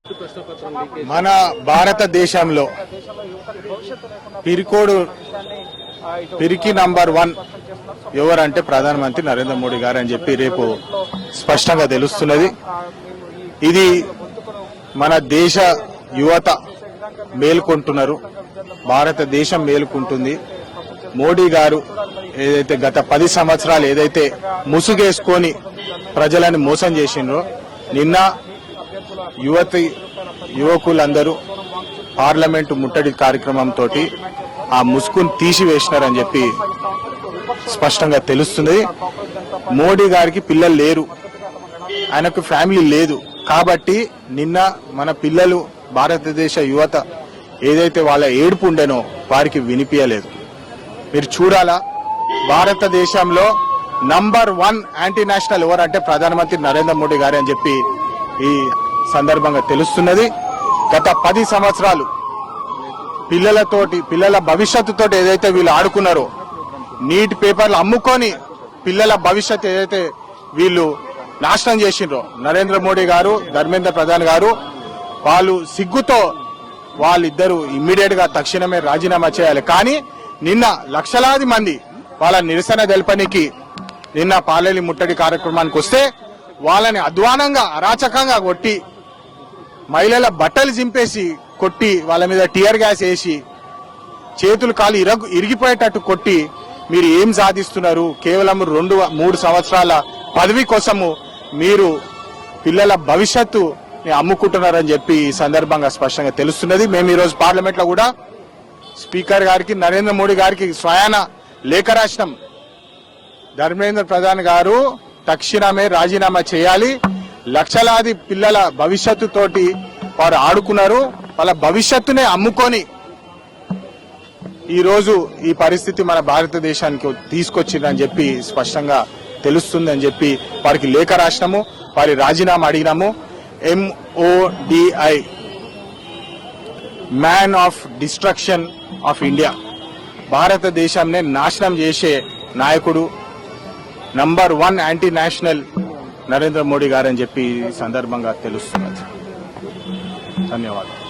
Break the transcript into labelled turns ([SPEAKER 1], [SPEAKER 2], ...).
[SPEAKER 1] మన భారతదేశంలో పిరికి నంబర్ 1 ఎవరంటే ప్రధానమంత్రి నరేంద్ర మోడీ గారు అని చెప్పి రేపు స్పష్టంగా తెలుస్తున్నది. ఇది మన దేశ యువత మేల్కొంటున్నారు, భారతదేశం మేల్కొంటుంది. మోడీ గారు ఏదైతే గత 10 సంవత్సరాలు ఏదైతే ముసుగేసుకొని ప్రజలను మోసం చేసిండ్రో, నిన్న యువకులందరూ పార్లమెంటు ముట్టడి కార్యక్రమంతో ఆ ముసుగును తీసివేసినారని చెప్పి స్పష్టంగా తెలుస్తుంది. మోడీ గారికి పిల్లలు లేరు, ఆయనకు ఫ్యామిలీ లేదు. కాబట్టి నిన్న మన పిల్లలు, భారతదేశ యువత ఏదైతే వాళ్ళ ఏడుపు ఉండేనో వారికి వినిపించలేదు. మీరు చూడాలా, భారతదేశంలో నంబర్ 1 యాంటీ నేషనల్ ఎవరంటే ప్రధానమంత్రి నరేంద్ర మోడీ గారు అని చెప్పి ఈ సందర్భంగా తెలుస్తున్నది. గత 10 సంవత్సరాలు పిల్లల భవిష్యత్తుతోటి ఏదైతే వీళ్ళు ఆడుకున్నారో, నీట్ పేపర్లు అమ్ముకొని పిల్లల భవిష్యత్తు ఏదైతే వీళ్ళు నాశనం చేసిండ్రో, నరేంద్ర మోడీ గారు, ధర్మేంద్ర ప్రధాన్ గారు, వాళ్ళు సిగ్గుతో వాళ్ళిద్దరూ ఇమ్మీడియట్ గా తక్షణమే రాజీనామా చేయాలి. కానీ నిన్న లక్షలాది మంది వాళ్ళ నిరసన తెలపనికి నిన్న పార్లమెంట్ ముట్టడి కార్యక్రమానికి వస్తే వాళ్ళని అధ్వానంగా, అరాచకంగా కొట్టి, మహిళల బట్టలు చింపేసి కొట్టి, వాళ్ళ మీద టియర్ గ్యాస్ వేసి, చేతులు కాలు ఇరిగిపోయేటట్టు కొట్టి, మీరు ఏం సాధిస్తున్నారు? కేవలం 2-3 సంవత్సరాల పదవి కోసము మీరు పిల్లల భవిష్యత్తు అమ్ముకుంటున్నారని చెప్పి ఈ సందర్భంగా స్పష్టంగా తెలుస్తున్నది. మేము ఈ రోజు పార్లమెంట్ లో కూడా స్పీకర్ గారికి, నరేంద్ర మోడీ గారికి స్వయాన లేఖ రాసినాం. ధర్మేంద్ర ప్రధాన్ గారు తక్షణమే రాజీనామా చేయాలి. లక్షలాది పిల్లల భవిష్యత్తు తోటి వారు ఆడుకున్నారు, వాళ్ళ భవిష్యత్తునే అమ్ముకొని ఈ రోజు ఈ పరిస్థితి మన భారతదేశానికి తీసుకొచ్చిందని చెప్పి స్పష్టంగా తెలుస్తుందని చెప్పి వారికి లేఖ రాసినాము, వారి రాజీనామా అడిగినాము. MODI, man of destruction of India, భారతదేశాన్ని నాశనం చేసే నాయకుడు, number 1 anti national Narendra Modi గారు అని చెప్పి ఈ సందర్భంగా తెలుస్తున్నది. ధన్యవాదాలు.